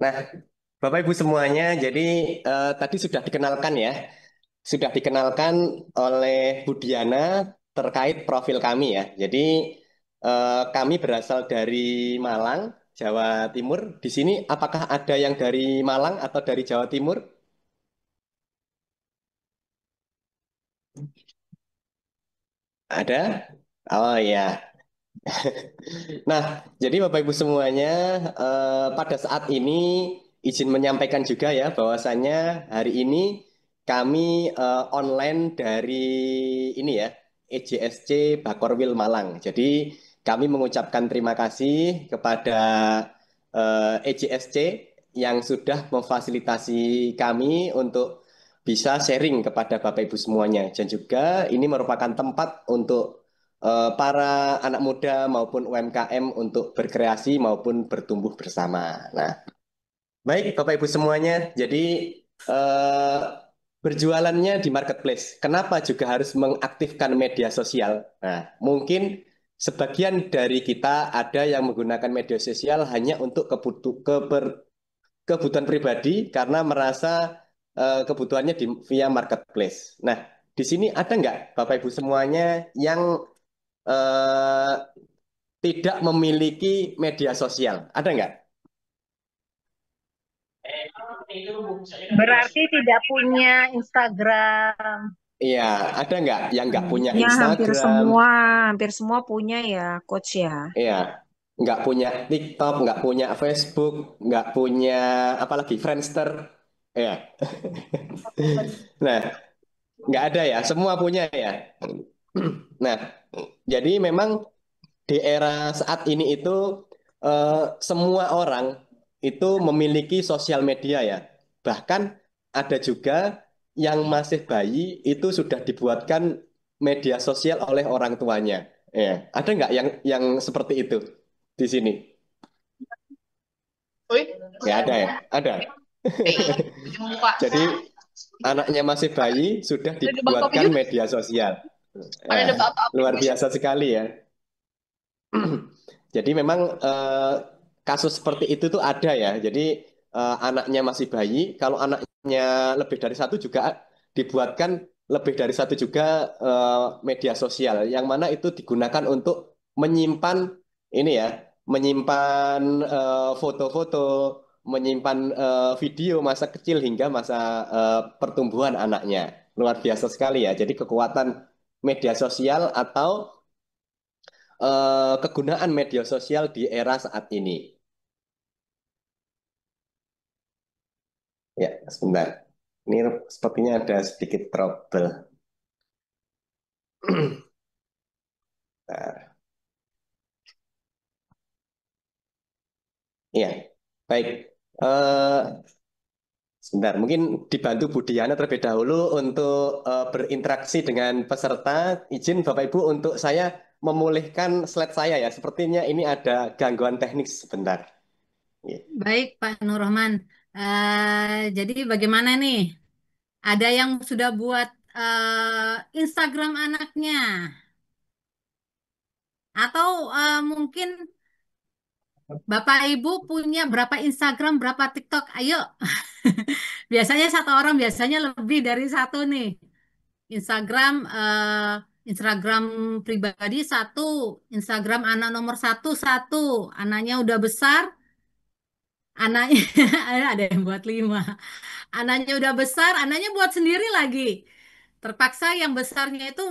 Nah, Bapak Ibu semuanya, jadi tadi sudah dikenalkan ya, sudah dikenalkan oleh Bu Diana terkait profil kami ya. Jadi kami berasal dari Malang, Jawa Timur. Di sini apakah ada yang dari Malang atau dari Jawa Timur? Ada? Oh ya. Nah, jadi Bapak Ibu semuanya, pada saat ini izin menyampaikan juga ya bahwasannya hari ini kami online dari ini ya, EJSC Bakorwil Malang. Jadi kami mengucapkan terima kasih kepada EJSC yang sudah memfasilitasi kami untuk bisa sharing kepada Bapak Ibu semuanya. Dan juga ini merupakan tempat untuk para anak muda maupun UMKM untuk berkreasi maupun bertumbuh bersama. Nah, baik Bapak Ibu semuanya, jadi eh, berjualannya di marketplace. Kenapa juga harus mengaktifkan media sosial? Nah, mungkin sebagian dari kita ada yang menggunakan media sosial hanya untuk kebutuhan pribadi karena merasa kebutuhannya via marketplace. Nah, di sini ada nggak Bapak Ibu semuanya yang eh, tidak memiliki media sosial. Ada nggak? Berarti tidak punya Instagram. Iya, ada nggak yang nggak punya Ya, Instagram? hampir semua punya ya, Coach ya. Iya, nggak punya TikTok, nggak punya Facebook, nggak punya apalagi Friendster. Iya. Nah, nggak ada ya, semua punya ya. Nah, jadi memang di era saat ini itu semua orang itu memiliki sosial media ya. Bahkan ada juga yang masih bayi itu sudah dibuatkan media sosial oleh orang tuanya. Ya, ada nggak yang seperti itu di sini? Nggak ada ya? Ada. Jadi anaknya masih bayi sudah dibuatkan media sosial. Ya, luar biasa sekali ya. Jadi memang kasus seperti itu tuh ada ya. Jadi anaknya masih bayi, kalau anaknya lebih dari satu juga dibuatkan lebih dari satu juga media sosial, yang mana itu digunakan untuk menyimpan ini ya, menyimpan foto-foto, menyimpan video masa kecil hingga masa pertumbuhan anaknya. Luar biasa sekali ya. Jadi kekuatan media sosial atau kegunaan media sosial di era saat ini. Ya, sebentar. Ini sepertinya ada sedikit trouble. Nah, ya, baik. Eh, Sebentar, mungkin dibantu Bu Diana terlebih dahulu untuk berinteraksi dengan peserta. Izin Bapak Ibu untuk saya memulihkan slide saya ya. Sepertinya ini ada gangguan teknik sebentar. Ya. Baik, Pak Nur Rahman. Jadi bagaimana nih? Ada yang sudah buat Instagram anaknya, atau mungkin Bapak Ibu punya berapa Instagram, berapa TikTok? Ayo, biasanya satu orang biasanya lebih dari satu nih. Instagram, Instagram pribadi satu, Instagram anak nomor satu satu. Anaknya udah besar, anaknya ada yang buat lima. Anaknya udah besar, anaknya buat sendiri lagi. Terpaksa yang besarnya itu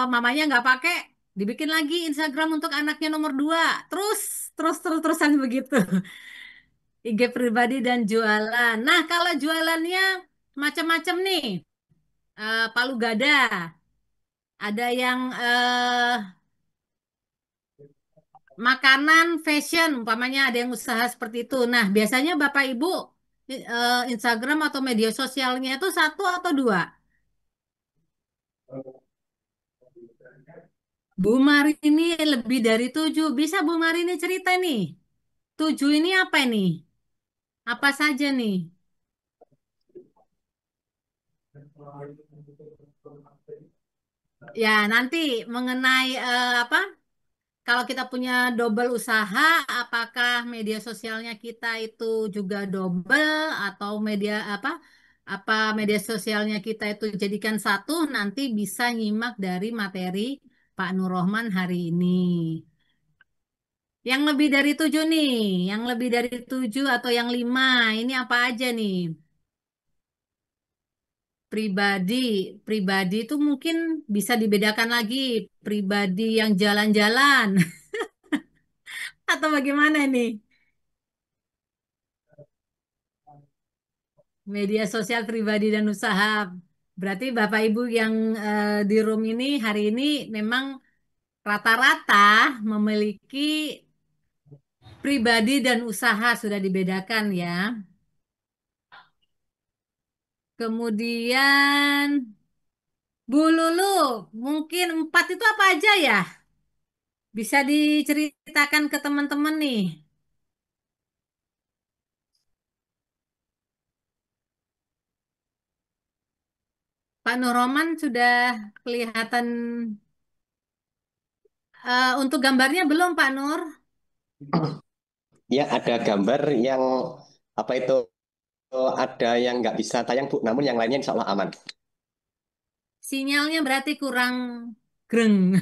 mamanya nggak pakai, dibikin lagi Instagram untuk anaknya nomor dua. Terus, terusan begitu. IG pribadi dan jualan. Nah, kalau jualannya macam-macam nih. Palu gada. Ada yang makanan, fashion, umpamanya ada yang usaha seperti itu. Nah, biasanya Bapak Ibu Instagram atau media sosialnya itu satu atau dua? Bu Marini lebih dari tujuh. Bisa Bu Marini cerita nih. Tujuh ini apa nih? Apa saja nih? Ya, nanti mengenai apa? kalau kita punya double usaha, apakah media sosialnya kita itu juga double atau media apa? Apa media sosialnya kita itu jadikan satu, nanti bisa nyimak dari materi Pak Nur Rohman hari ini. Yang lebih dari 7 nih, yang lebih dari 7 atau yang 5, ini apa aja nih? Pribadi, pribadi itu mungkin bisa dibedakan lagi, pribadi yang jalan-jalan atau bagaimana nih? Media sosial pribadi dan usaha. Berarti Bapak Ibu yang di room ini hari ini memang rata-rata memiliki pribadi dan usaha sudah dibedakan ya. Kemudian Bu Lulu, mungkin 4 itu apa aja ya? Bisa diceritakan ke teman-teman nih. Pak Nurroman sudah kelihatan untuk gambarnya belum Pak Nur? Ya, ada gambar yang apa itu ada yang nggak bisa tayang Bu, namun yang lainnya insya Allah aman. Sinyalnya berarti kurang greng.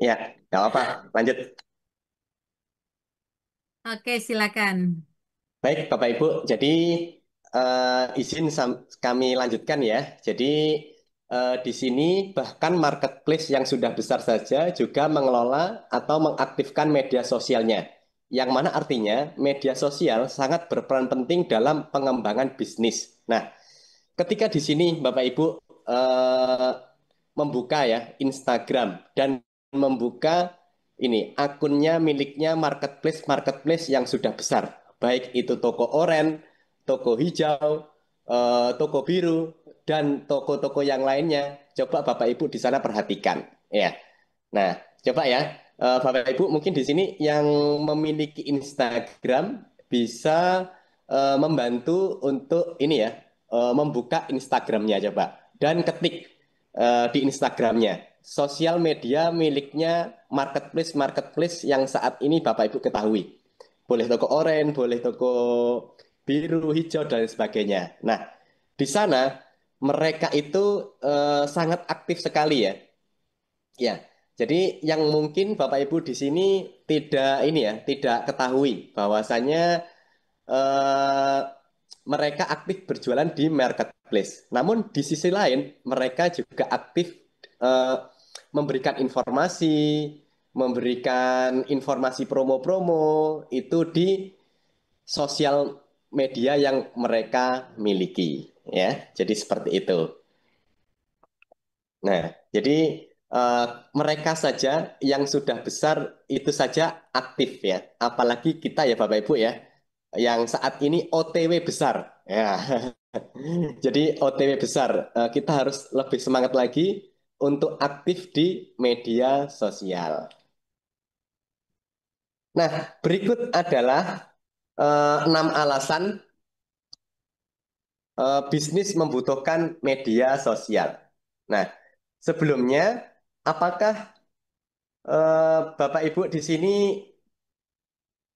Ya, nggak apa. Lanjut. Oke, silakan. Baik, Bapak Ibu. Jadi izin kami lanjutkan ya. Jadi di sini bahkan marketplace yang sudah besar saja juga mengelola atau mengaktifkan media sosialnya. Yang mana artinya media sosial sangat berperan penting dalam pengembangan bisnis. Nah, ketika di sini Bapak Ibu eh, membuka ya Instagram dan membuka ini akunnya miliknya marketplace yang sudah besar, baik itu toko oren, toko hijau, toko biru, dan toko-toko yang lainnya. Coba Bapak Ibu di sana perhatikan, ya. Nah, coba ya, Bapak Ibu mungkin di sini yang memiliki Instagram bisa membantu untuk ini ya, membuka Instagramnya coba dan ketik di Instagramnya sosial media miliknya marketplace yang saat ini Bapak Ibu ketahui. Boleh toko oranye, boleh toko biru, hijau dan sebagainya. Nah, di sana mereka itu sangat aktif sekali ya. Ya, jadi yang mungkin Bapak Ibu di sini tidak ini ya, tidak ketahui bahwasanya eh, mereka aktif berjualan di marketplace. Namun di sisi lain mereka juga aktif eh, memberikan informasi promo-promo itu di sosial media yang mereka miliki ya. Jadi seperti itu. Nah, jadi eh, mereka saja yang sudah besar itu saja aktif ya. Apalagi kita ya Bapak Ibu ya, yang saat ini OTW besar. Ya, jadi OTW besar. Kita harus lebih semangat lagi untuk aktif di media sosial. Nah, berikut adalah 6 alasan bisnis membutuhkan media sosial. Nah, sebelumnya, apakah Bapak Ibu di sini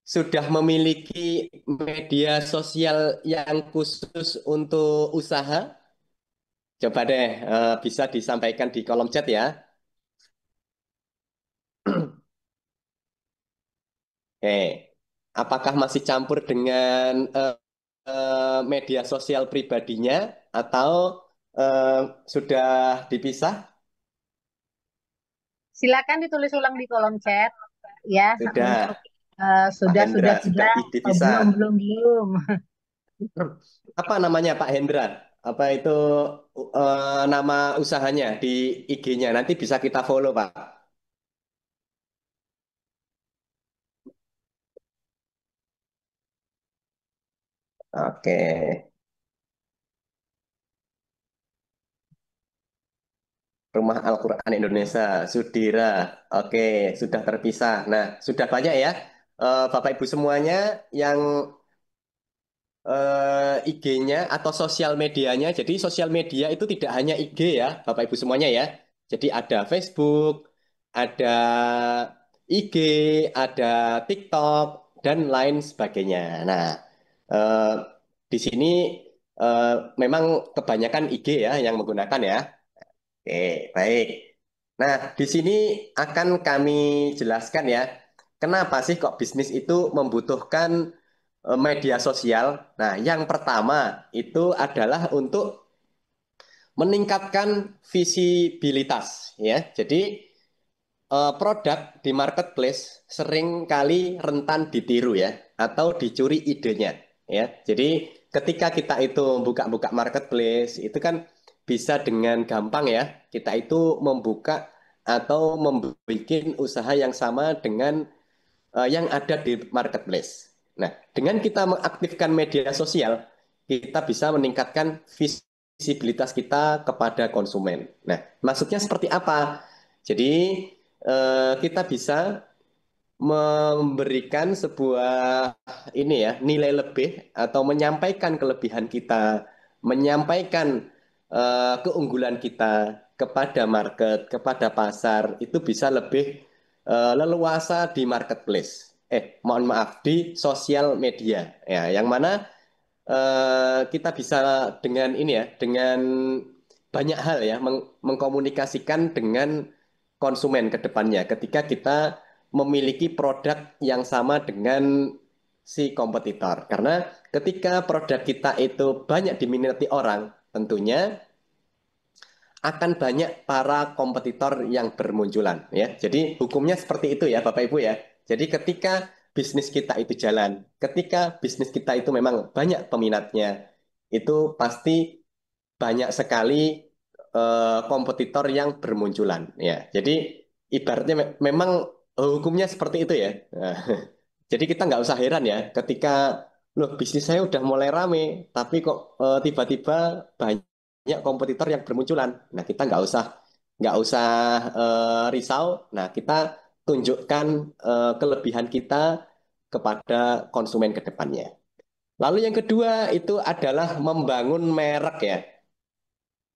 sudah memiliki media sosial yang khusus untuk usaha? Coba deh, bisa disampaikan di kolom chat ya. Eh, apakah masih campur dengan media sosial pribadinya atau eh, sudah dipisah? Silakan ditulis ulang di kolom chat ya untuk Sudah, Pak sudah Hendra sudah sudah belum dipisah. belum belum. Apa namanya Pak Hendra? Apa itu nama usahanya di IG-nya? Nanti bisa kita follow Pak. Oke, Rumah Al-Quran Indonesia, Sudira. Oke, sudah terpisah. Nah, sudah banyak ya Bapak Ibu semuanya yang IG-nya atau sosial medianya. Jadi sosial media itu tidak hanya IG ya, Bapak Ibu semuanya ya. Jadi ada Facebook, ada IG, ada TikTok, dan lain sebagainya. Nah, eh, di sini memang kebanyakan IG ya yang menggunakan ya. Oke, baik. Nah, di sini akan kami jelaskan ya, kenapa sih kok bisnis itu membutuhkan media sosial. Nah, yang pertama itu adalah untuk meningkatkan visibilitas ya. Jadi produk di marketplace sering kali rentan ditiru ya atau dicuri idenya ya. Jadi ketika kita itu buka-buka marketplace itu kan bisa dengan gampang ya kita itu membuka atau membuat usaha yang sama dengan yang ada di marketplace. Nah, dengan kita mengaktifkan media sosial, kita bisa meningkatkan visibilitas kita kepada konsumen. Nah, maksudnya seperti apa? Jadi, kita bisa memberikan sebuah ini ya nilai lebih atau menyampaikan kelebihan kita, menyampaikan keunggulan kita kepada market, kepada pasar itu bisa lebih leluasa di marketplace. Mohon maaf di sosial media ya, yang mana kita bisa dengan ini ya, dengan banyak hal ya mengkomunikasikan dengan konsumen ke depannya ketika kita memiliki produk yang sama dengan si kompetitor. Karena ketika produk kita itu banyak diminati orang, tentunya akan banyak para kompetitor yang bermunculan ya. Jadi hukumnya seperti itu ya Bapak Ibu ya. Jadi ketika bisnis kita itu jalan, ketika bisnis kita itu memang banyak peminatnya, itu pasti banyak sekali kompetitor yang bermunculan ya. Jadi ibaratnya memang hukumnya seperti itu ya. Nah, jadi kita nggak usah heran ya ketika loh bisnis saya udah mulai rame, tapi kok tiba-tiba banyak kompetitor yang bermunculan. Nah kita nggak usah risau. Nah kita tunjukkan kelebihan kita kepada konsumen ke depannya. Lalu yang kedua itu adalah membangun merek ya.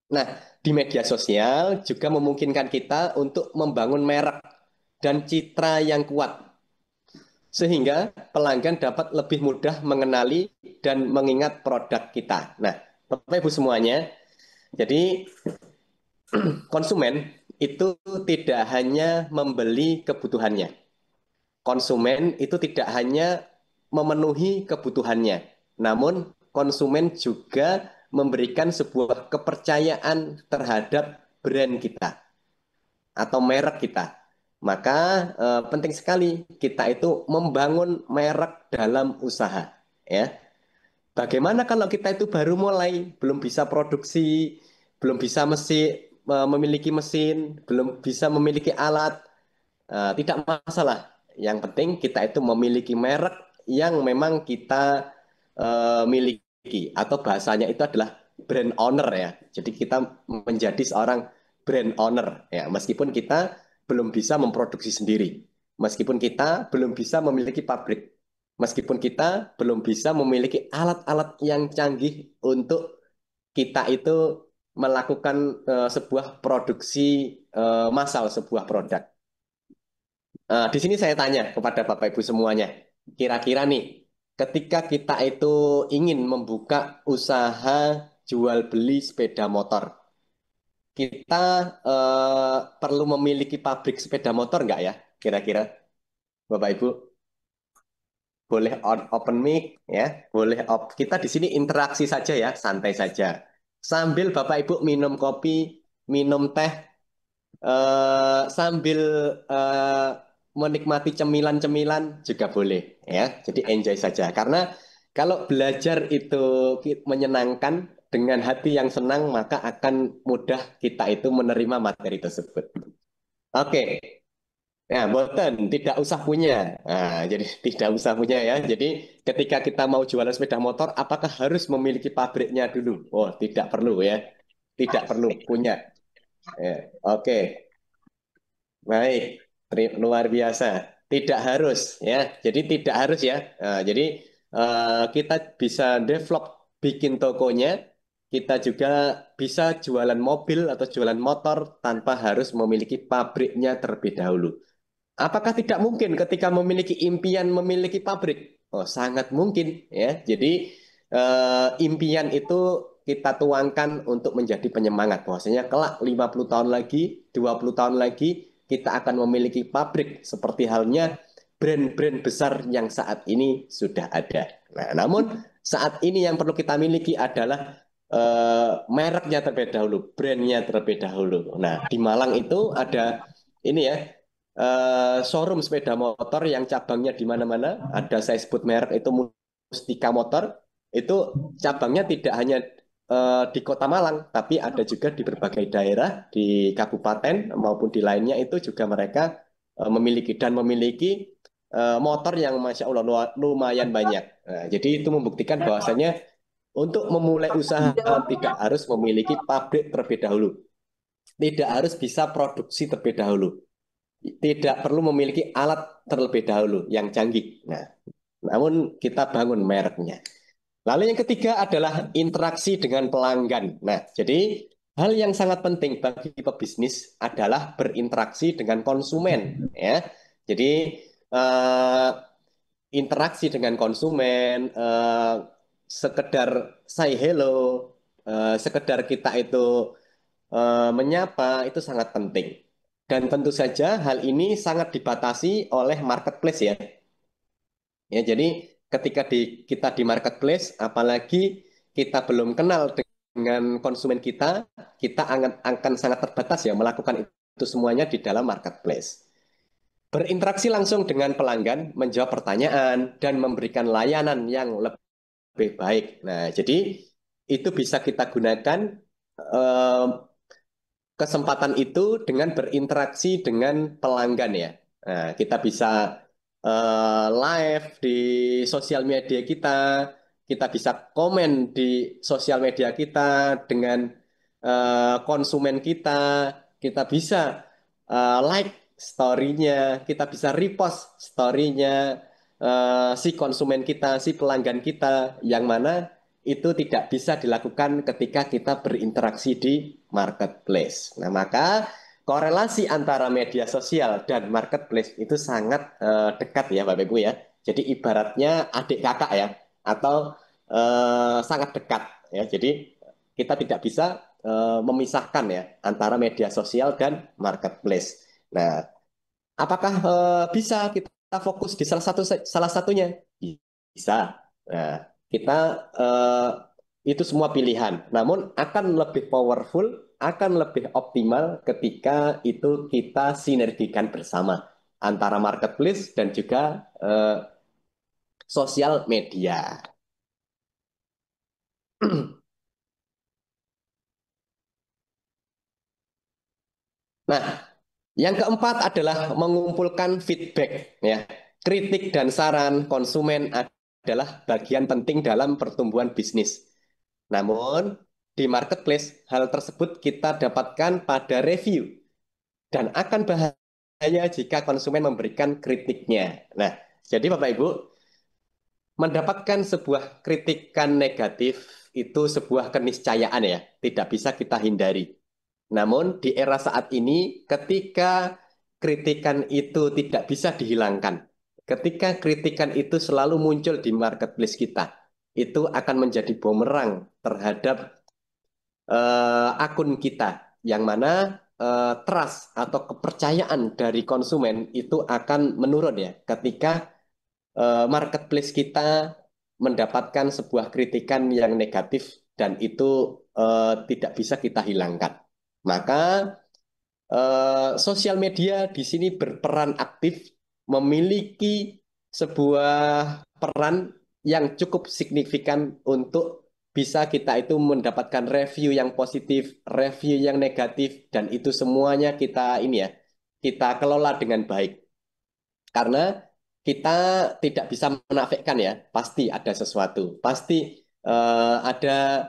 Nah, di media sosial juga memungkinkan kita untuk membangun merek dan citra yang kuat, sehingga pelanggan dapat lebih mudah mengenali dan mengingat produk kita. Nah, Bapak Ibu semuanya, jadi konsumen itu tidak hanya membeli kebutuhannya. Konsumen itu tidak hanya memenuhi kebutuhannya, namun konsumen juga memberikan sebuah kepercayaan terhadap brand kita atau merek kita. Maka penting sekali kita itu membangun merek dalam usaha, ya. Bagaimana kalau kita itu baru mulai, belum bisa produksi, belum bisa memiliki mesin, belum bisa memiliki alat, tidak masalah. Yang penting kita itu memiliki merek yang memang kita miliki atau bahasanya itu adalah brand owner ya. Jadi kita menjadi seorang brand owner ya, meskipun kita belum bisa memproduksi sendiri, meskipun kita belum bisa memiliki pabrik, meskipun kita belum bisa memiliki alat-alat yang canggih untuk kita itu melakukan sebuah produksi massal sebuah produk. Di sini saya tanya kepada Bapak Ibu semuanya, kira-kira nih, ketika kita itu ingin membuka usaha jual beli sepeda motor, kita perlu memiliki pabrik sepeda motor nggak ya? Kira-kira, Bapak Ibu, boleh open mic ya, boleh kita di sini interaksi saja ya, santai saja. Sambil Bapak Ibu minum kopi, minum teh, sambil eh, menikmati cemilan-cemilan juga boleh ya. Jadi enjoy saja. Karena kalau belajar itu menyenangkan dengan hati yang senang, maka akan mudah kita itu menerima materi tersebut. Oke. Ya, boten, tidak usah punya. Nah, jadi tidak usah punya ya. Jadi ketika kita mau jualan sepeda motor, apakah harus memiliki pabriknya dulu? Oh, tidak perlu ya. Tidak perlu punya. Ya, oke. Baik, luar biasa. Tidak harus ya. Jadi tidak harus ya. Nah, jadi kita bisa develop bikin tokonya, kita juga bisa jualan mobil atau jualan motor tanpa harus memiliki pabriknya terlebih dahulu. Apakah tidak mungkin ketika memiliki impian memiliki pabrik? Oh, sangat mungkin ya. Jadi impian itu kita tuangkan untuk menjadi penyemangat. Bahwasanya kelak 50 tahun lagi, 20 tahun lagi kita akan memiliki pabrik seperti halnya brand-brand besar yang saat ini sudah ada. Nah, namun saat ini yang perlu kita miliki adalah mereknya terlebih dahulu, brandnya terlebih dahulu. Nah, di Malang itu ada ini ya, showroom sepeda motor yang cabangnya di mana-mana. Ada saya sebut merek itu Mustika Motor. Itu cabangnya tidak hanya di Kota Malang, tapi ada juga di berbagai daerah di kabupaten maupun di lainnya itu juga mereka memiliki motor yang masya Allah lumayan banyak. Nah, jadi itu membuktikan bahwasanya untuk memulai usaha tidak harus memiliki pabrik terlebih dahulu, tidak harus bisa produksi terlebih dahulu, tidak perlu memiliki alat terlebih dahulu yang canggih. Nah, namun kita bangun mereknya. Lalu yang ketiga adalah interaksi dengan pelanggan. Nah, jadi hal yang sangat penting bagi pebisnis adalah berinteraksi dengan konsumen, ya. Jadi eh, interaksi dengan konsumen, sekedar say hello, sekedar kita itu menyapa itu sangat penting. Dan tentu saja hal ini sangat dibatasi oleh marketplace ya. Ya, jadi ketika kita di marketplace, apalagi kita belum kenal dengan konsumen kita akan sangat terbatas ya melakukan itu semuanya di dalam marketplace. Berinteraksi langsung dengan pelanggan, menjawab pertanyaan, dan memberikan layanan yang lebih baik. Nah, jadi itu bisa kita gunakan eh, kesempatan itu dengan berinteraksi dengan pelanggan ya. Nah, kita bisa live di sosial media kita bisa komen di sosial media kita dengan konsumen kita bisa like story-nya, kita bisa repost story-nya si konsumen kita, si pelanggan kita, yang mana itu tidak bisa dilakukan ketika kita berinteraksi di marketplace. Nah, maka korelasi antara media sosial dan marketplace itu sangat dekat ya Bapak Ibu ya. Jadi ibaratnya adik kakak ya, atau sangat dekat ya. Jadi kita tidak bisa memisahkan ya antara media sosial dan marketplace. Nah, apakah bisa kita fokus di salah satunya? Bisa. Nah, kita itu semua pilihan. Namun akan lebih powerful, akan lebih optimal ketika itu kita sinergikan bersama antara marketplace dan juga sosial media. Nah, yang keempat adalah mengumpulkan feedback ya. Kritik dan saran konsumen adalah bagian penting dalam pertumbuhan bisnis. Namun, di marketplace, hal tersebut kita dapatkan pada review dan akan bahaya jika konsumen memberikan kritiknya. Nah, jadi Bapak Ibu, mendapatkan sebuah kritikan negatif itu sebuah keniscayaan ya, tidak bisa kita hindari. Namun di era saat ini, ketika kritikan itu tidak bisa dihilangkan, ketika kritikan itu selalu muncul di marketplace kita, itu akan menjadi bumerang terhadap akun kita, yang mana trust atau kepercayaan dari konsumen itu akan menurun ya, ketika marketplace kita mendapatkan sebuah kritikan yang negatif dan itu tidak bisa kita hilangkan. Maka sosial media di sini berperan aktif, memiliki sebuah peran yang cukup signifikan untuk bisa kita itu mendapatkan review yang positif, review yang negatif, dan itu semuanya kita ini ya, kita kelola dengan baik. Karena kita tidak bisa menafikan ya, pasti ada sesuatu, pasti ada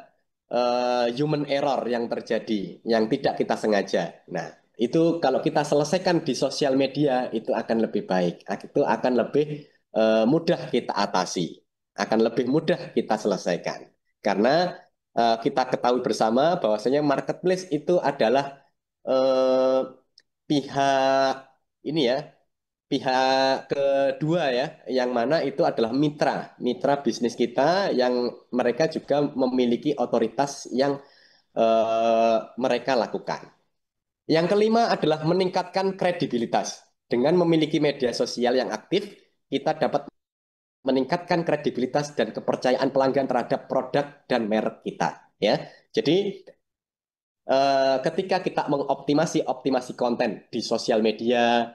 human error yang terjadi, yang tidak kita sengaja. Nah, itu kalau kita selesaikan di sosial media, itu akan lebih baik, itu akan lebih mudah kita atasi, akan lebih mudah kita selesaikan. Karena kita ketahui bersama bahwasanya marketplace itu adalah eh, pihak ini ya, pihak kedua ya, yang mana itu adalah mitra bisnis kita yang mereka juga memiliki otoritas yang mereka lakukan. Yang kelima adalah meningkatkan kredibilitas. Dengan memiliki media sosial yang aktif, kita dapat meningkatkan kredibilitas dan kepercayaan pelanggan terhadap produk dan merek kita. Ya, jadi ketika kita mengoptimasi optimasi konten di sosial media,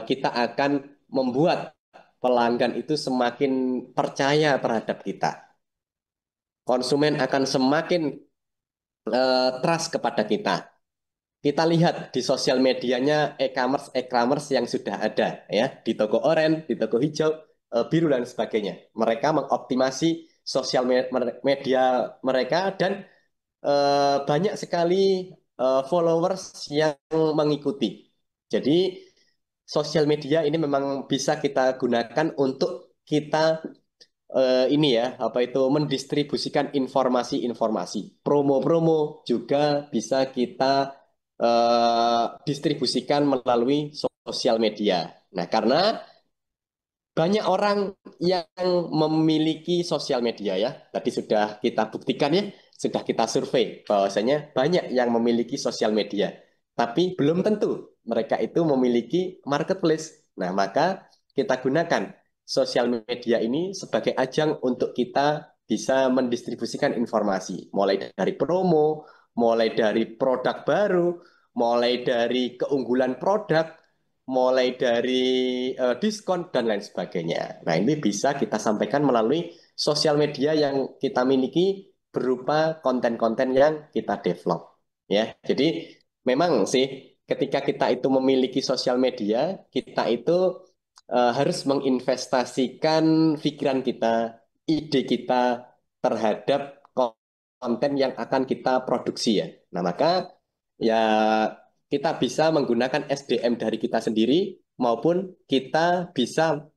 kita akan membuat pelanggan itu semakin percaya terhadap kita. Konsumen akan semakin trust kepada kita. Kita lihat di sosial medianya e-commerce yang sudah ada ya di toko oranye, di toko hijau, biru dan sebagainya. Mereka mengoptimasi sosial media mereka dan banyak sekali followers yang mengikuti. Jadi sosial media ini memang bisa kita gunakan untuk kita ini ya, apa itu mendistribusikan informasi-informasi. Promo-promo juga bisa kita distribusikan melalui sosial media. Nah, karena banyak orang yang memiliki sosial media ya. Tadi sudah kita buktikan ya, sudah kita survei bahwasanya banyak yang memiliki sosial media. Tapi belum tentu mereka itu memiliki marketplace. Nah, maka kita gunakan sosial media ini sebagai ajang untuk kita bisa mendistribusikan informasi, mulai dari promo, mulai dari produk baru, mulai dari keunggulan produk, mulai dari diskon dan lain sebagainya. Nah, ini bisa kita sampaikan melalui sosial media yang kita miliki berupa konten-konten yang kita develop. Ya, jadi memang sih ketika kita itu memiliki sosial media, kita itu harus menginvestasikan pikiran kita, ide kita terhadap konten yang akan kita produksi ya. Nah, maka ya kita bisa menggunakan SDM dari kita sendiri maupun kita bisa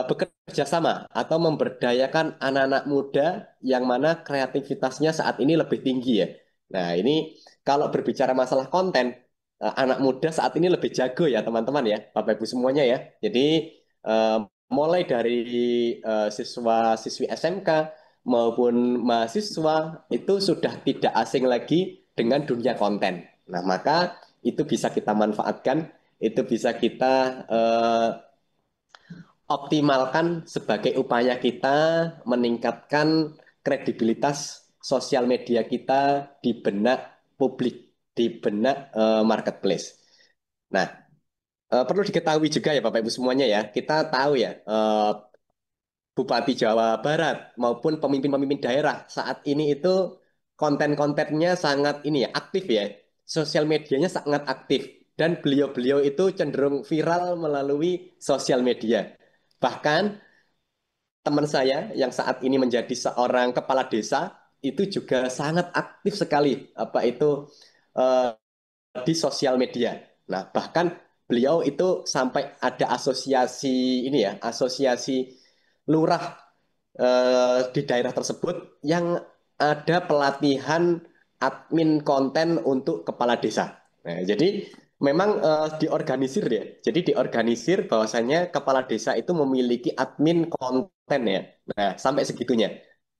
bekerja sama atau memberdayakan anak-anak muda yang mana kreativitasnya saat ini lebih tinggi ya. Nah, ini kalau berbicara masalah konten, anak muda saat ini lebih jago ya teman-teman ya, Bapak Ibu semuanya ya. Jadi eh, mulai dari siswa-siswi SMK maupun mahasiswa itu sudah tidak asing lagi dengan dunia konten. Nah, maka itu bisa kita manfaatkan, itu bisa kita optimalkan sebagai upaya kita meningkatkan kredibilitas sosial media kita di benak publik, di benak marketplace. Nah, perlu diketahui juga ya Bapak Ibu semuanya ya, kita tahu ya Bupati Jawa Barat maupun pemimpin-pemimpin daerah saat ini itu konten-kontennya sangat ini ya aktif ya, sosial medianya sangat aktif dan beliau-beliau itu cenderung viral melalui sosial media. Bahkan teman saya yang saat ini menjadi seorang kepala desa itu juga sangat aktif sekali apa itu eh, di sosial media. Nah, bahkan beliau itu sampai ada asosiasi ini ya, asosiasi lurah di daerah tersebut yang ada pelatihan admin konten untuk kepala desa. Nah, jadi memang diorganisir ya. Jadi diorganisir bahwasanya kepala desa itu memiliki admin konten ya. Nah, sampai segitunya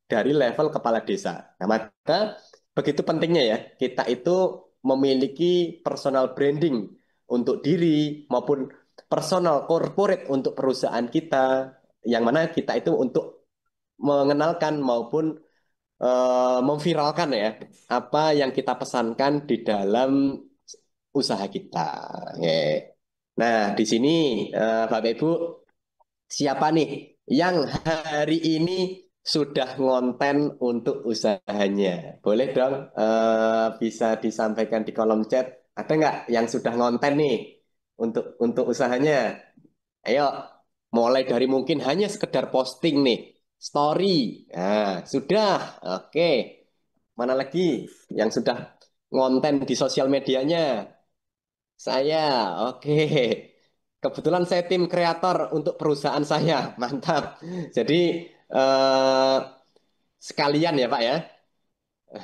dari level kepala desa. Nah, maka begitu pentingnya ya kita itu memiliki personal branding untuk diri maupun personal corporate untuk perusahaan kita yang mana kita itu untuk mengenalkan maupun memviralkan ya apa yang kita pesankan di dalam usaha kita. Oke. Nah, di sini Bapak Ibu siapa nih yang hari ini sudah ngonten untuk usahanya? Boleh dong bisa disampaikan di kolom chat. Ada nggak yang sudah ngonten nih untuk usahanya? Ayo, mulai dari mungkin hanya sekedar posting nih, story. Nah, sudah. Oke. Mana lagi yang sudah ngonten di sosial medianya? Saya, oke. Kebetulan saya tim kreator untuk perusahaan saya. Mantap. Jadi, sekalian ya Pak ya.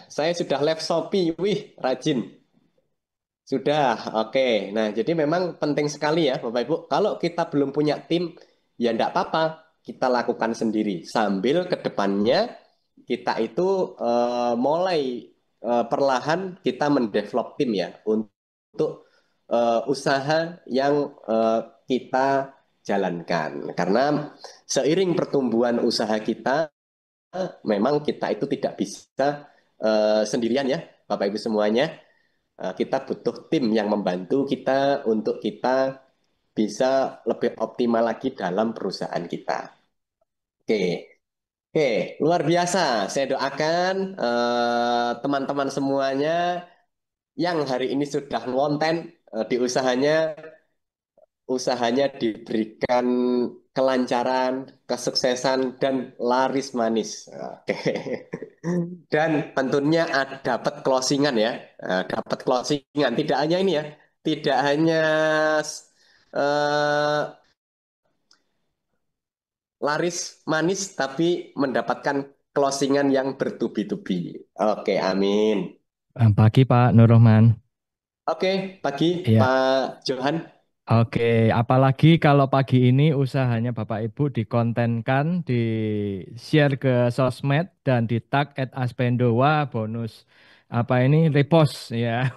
Saya sudah live Shopee, wih, rajin. Sudah, oke. Nah, jadi memang penting sekali ya, Bapak Ibu. Kalau kita belum punya tim, ya enggak apa-apa, kita lakukan sendiri. Sambil ke depannya kita itu mulai perlahan kita mendevelop tim ya untuk usaha yang kita jalankan. Karena seiring pertumbuhan usaha kita, memang kita itu tidak bisa sendirian ya, Bapak Ibu semuanya. Kita butuh tim yang membantu kita untuk kita bisa lebih optimal lagi dalam perusahaan kita. Oke, oke, luar biasa. Saya doakan teman-teman semuanya yang hari ini sudah ngonten di usahanya diberikan kelancaran, kesuksesan, dan laris manis. Oke. Dan tentunya dapat closingan ya. Dapat closingan. Tidak hanya ini ya. Tidak hanya eh, laris manis, tapi mendapatkan closingan yang bertubi-tubi. Oke, amin. Pagi Pak Nur Rohman. Oke, pagi Iya. Pak Johan. Oke, apalagi kalau pagi ini usahanya Bapak Ibu dikontenkan, di-share ke sosmed dan di tag @aspendo. Wah, bonus apa ini repost ya.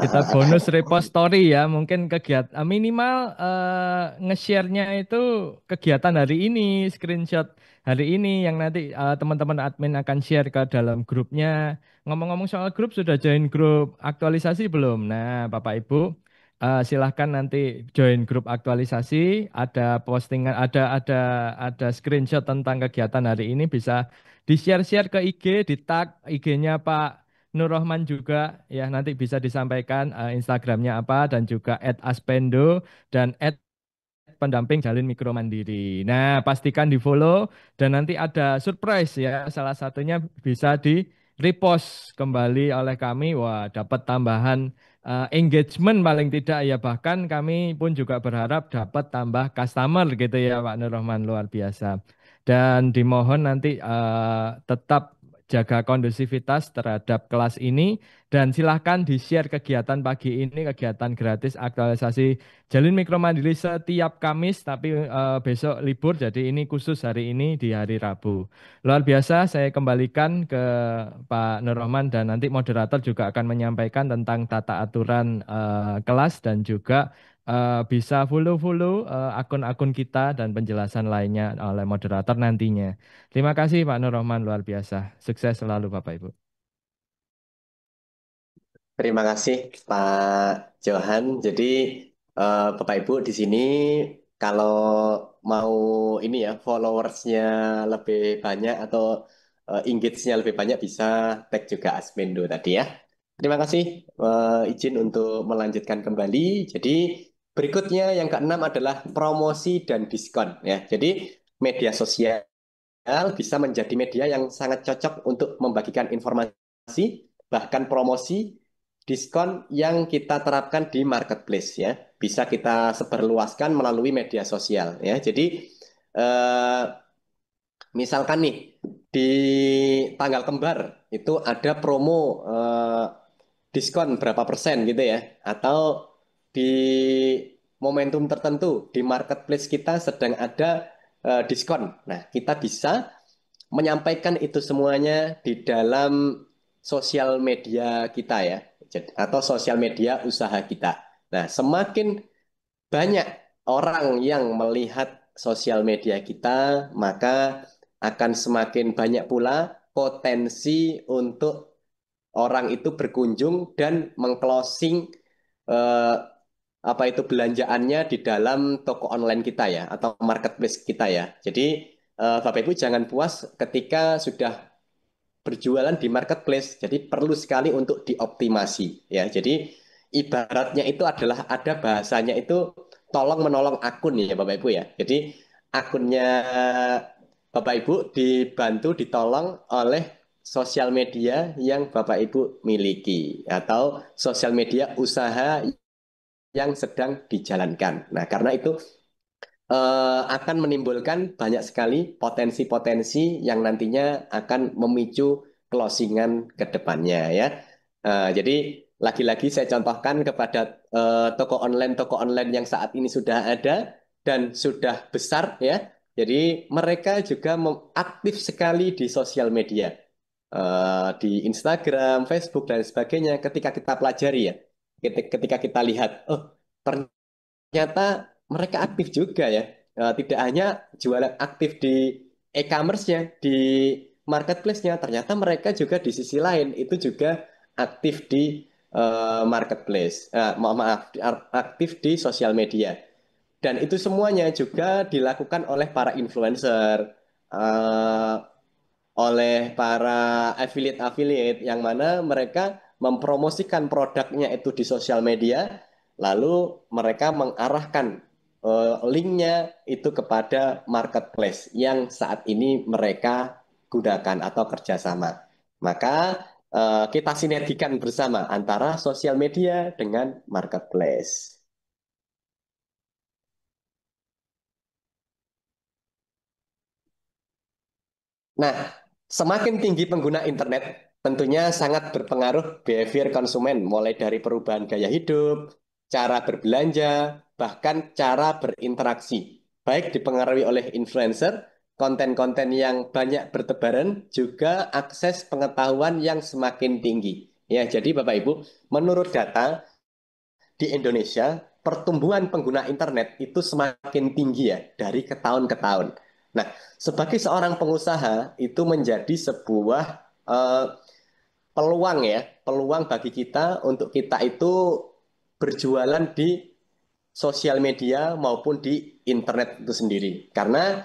Kita bonus repost story ya. Mungkin kegiatan minimal nge-share-nya itu kegiatan hari ini, screenshot hari ini yang nanti teman-teman admin akan share ke dalam grupnya. Ngomong-ngomong soal grup, sudah join grup aktualisasi belum? Nah, Bapak Ibu. Silahkan nanti join grup aktualisasi. Ada postingan, ada screenshot tentang kegiatan hari ini bisa di-share-share ke IG, di tag IG-nya Pak Nur Rohman juga ya nanti bisa disampaikan Instagramnya apa dan juga @aspendo dan pendamping jalin mikro mandiri. Nah, pastikan di follow dan nanti ada surprise ya. Salah satunya bisa di repost kembali oleh kami. Wah, dapat tambahan engagement paling tidak ya. Bahkan kami pun juga berharap dapat tambah customer gitu ya Pak Nur Rahman, luar biasa. Dan dimohon nanti tetap jaga kondusivitas terhadap kelas ini dan silahkan di-share kegiatan pagi ini, kegiatan gratis aktualisasi Jalin Mikro Mandiri setiap Kamis, tapi besok libur, jadi ini khusus hari ini di hari Rabu. Luar biasa, saya kembalikan ke Pak Nur Rahman dan nanti moderator juga akan menyampaikan tentang tata aturan kelas dan juga bisa follow-follow akun-akun kita dan penjelasan lainnya oleh moderator nantinya. Terima kasih Pak Nur Rahman, luar biasa. Sukses selalu Bapak Ibu. Terima kasih Pak Johan. Jadi Bapak Ibu di sini kalau mau ini ya followersnya lebih banyak atau engage-nya lebih banyak bisa tag juga Asmendo tadi ya. Terima kasih izin untuk melanjutkan kembali. Jadi berikutnya yang keenam adalah promosi dan diskon ya. Jadi media sosial bisa menjadi media yang sangat cocok untuk membagikan informasi, bahkan promosi, diskon yang kita terapkan di marketplace ya. Bisa kita sebarluaskan melalui media sosial ya. Jadi eh, misalkan nih di tanggal kembar itu ada promo diskon berapa persen gitu ya. Atau di momentum tertentu di marketplace kita sedang ada diskon. Nah, kita bisa menyampaikan itu semuanya di dalam sosial media kita ya, atau sosial media usaha kita. Nah, semakin banyak orang yang melihat sosial media kita, maka akan semakin banyak pula potensi untuk orang itu berkunjung dan mengclosing eh, apa itu belanjaannya di dalam toko online kita ya atau marketplace kita ya. Jadi Bapak Ibu jangan puas ketika sudah berjualan di marketplace. Jadi perlu sekali untuk dioptimasi ya. Jadi ibaratnya itu adalah ada bahasanya itu tolong menolong akun ya Bapak Ibu ya. Jadi akunnya Bapak Ibu dibantu ditolong oleh sosial media yang Bapak Ibu miliki atau sosial media usaha yang sedang dijalankan. Nah, karena itu akan menimbulkan banyak sekali potensi-potensi yang nantinya akan memicu closingan ke depannya ya. Jadi lagi-lagi saya contohkan kepada toko online yang saat ini sudah ada dan sudah besar ya. Jadi mereka juga aktif sekali di sosial media, di Instagram, Facebook dan sebagainya. Ketika kita pelajari ya, ketika kita lihat, oh ternyata mereka aktif juga ya. Tidak hanya jualan aktif di e-commerce-nya, di marketplace-nya, ternyata mereka juga di sisi lain itu juga aktif di marketplace. Maaf, aktif di sosial media. Dan itu semuanya juga dilakukan oleh para influencer, eh, oleh para affiliate-affiliate yang mana mereka mempromosikan produknya itu di sosial media, lalu mereka mengarahkan linknya itu kepada marketplace yang saat ini mereka gunakan atau kerjasama. Maka kita sinergikan bersama antara sosial media dengan marketplace. Nah, semakin tinggi pengguna internet, tentunya sangat berpengaruh behavior konsumen, mulai dari perubahan gaya hidup, cara berbelanja, bahkan cara berinteraksi. Baik dipengaruhi oleh influencer, konten-konten yang banyak bertebaran, juga akses pengetahuan yang semakin tinggi. Ya, jadi Bapak Ibu, menurut data di Indonesia, pertumbuhan pengguna internet itu semakin tinggi ya dari ke tahun ke tahun. Nah, sebagai seorang pengusaha itu menjadi sebuah eh, peluang ya, peluang bagi kita untuk kita itu berjualan di sosial media maupun di internet itu sendiri. Karena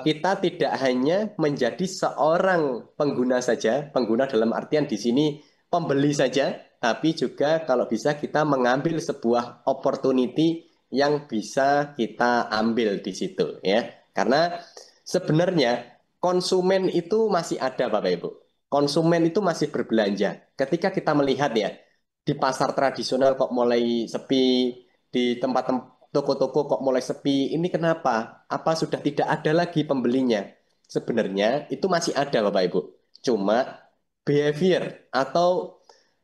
kita tidak hanya menjadi seorang pengguna saja, pengguna dalam artian di sini pembeli saja, tapi juga kalau bisa kita mengambil sebuah opportunity yang bisa kita ambil di situ ya. Karena sebenarnya konsumen itu masih ada Bapak Ibu. Konsumen itu masih berbelanja. Ketika kita melihat ya di pasar tradisional kok mulai sepi, di tempat-tempat toko-toko kok mulai sepi. Ini kenapa? Apa sudah tidak ada lagi pembelinya? Sebenarnya itu masih ada Bapak Ibu. Cuma behavior atau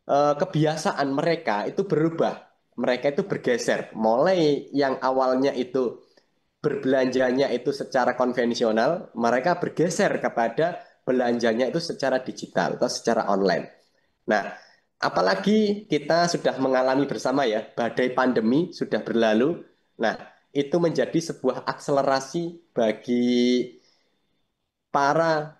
kebiasaan mereka itu berubah. Mereka itu bergeser. Mulai yang awalnya itu berbelanjanya itu secara konvensional, mereka bergeser kepada belanjanya itu secara digital atau secara online. Nah, apalagi kita sudah mengalami bersama ya, badai pandemi sudah berlalu. Nah, itu menjadi sebuah akselerasi bagi para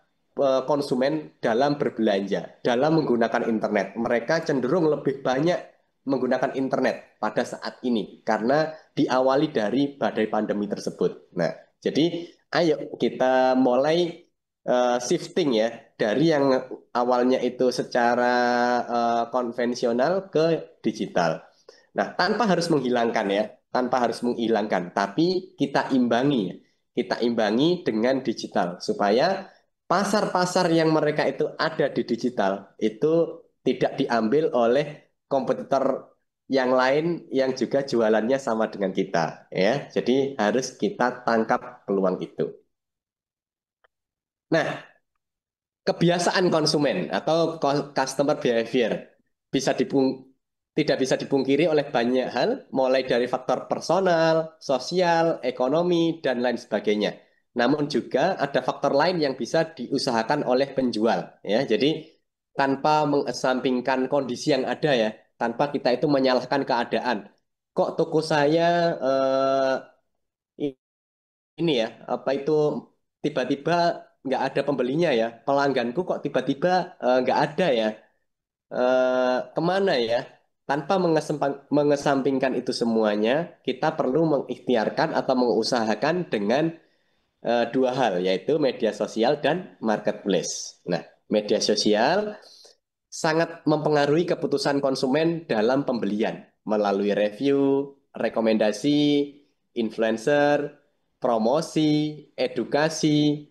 konsumen dalam berbelanja, dalam menggunakan internet. Mereka cenderung lebih banyak menggunakan internet pada saat ini karena diawali dari badai pandemi tersebut. Nah, jadi ayo kita mulai shifting ya dari yang awalnya itu secara konvensional ke digital. Nah, tanpa harus menghilangkan ya, tanpa harus menghilangkan, tapi kita imbangi ya. Kita imbangi dengan digital supaya pasar-pasar yang mereka itu ada di digital itu tidak diambil oleh kompetitor yang lain yang juga jualannya sama dengan kita ya. Jadi harus kita tangkap peluang itu. Nah, kebiasaan konsumen atau customer behavior bisa tidak bisa dipungkiri oleh banyak hal, mulai dari faktor personal, sosial, ekonomi, dan lain sebagainya. Namun juga ada faktor lain yang bisa diusahakan oleh penjual, ya. Jadi tanpa mengesampingkan kondisi yang ada ya, tanpa kita itu menyalahkan keadaan. Kok toko saya ini ya, apa itu tiba-tiba nggak ada pembelinya ya, pelangganku kok tiba-tiba nggak ada ya, kemana ya? Tanpa mengesampingkan itu semuanya, kita perlu mengikhtiarkan atau mengusahakan dengan dua hal, yaitu media sosial dan marketplace. Nah, media sosial sangat mempengaruhi keputusan konsumen dalam pembelian melalui review, rekomendasi, influencer, promosi, edukasi,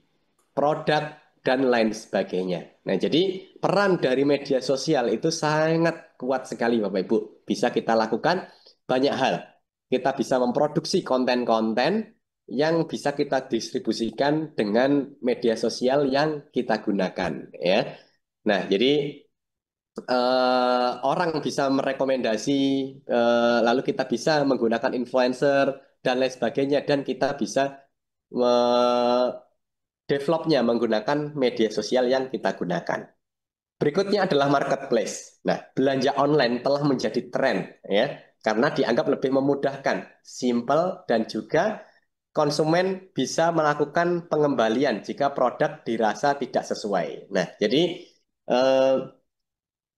produk, dan lain sebagainya. Nah, jadi peran dari media sosial itu sangat kuat sekali Bapak Ibu. Bisa kita lakukan banyak hal. Kita bisa memproduksi konten-konten yang bisa kita distribusikan dengan media sosial yang kita gunakan ya. Nah, jadi orang bisa merekomendasi, lalu kita bisa menggunakan influencer dan lain sebagainya, dan kita bisa developnya menggunakan media sosial yang kita gunakan. Berikutnya adalah marketplace. Nah, belanja online telah menjadi tren ya, karena dianggap lebih memudahkan, simple, dan juga konsumen bisa melakukan pengembalian jika produk dirasa tidak sesuai. Nah, jadi eh,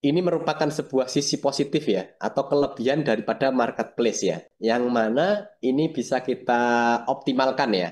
ini merupakan sebuah sisi positif ya, atau kelebihan daripada marketplace ya, yang mana ini bisa kita optimalkan ya.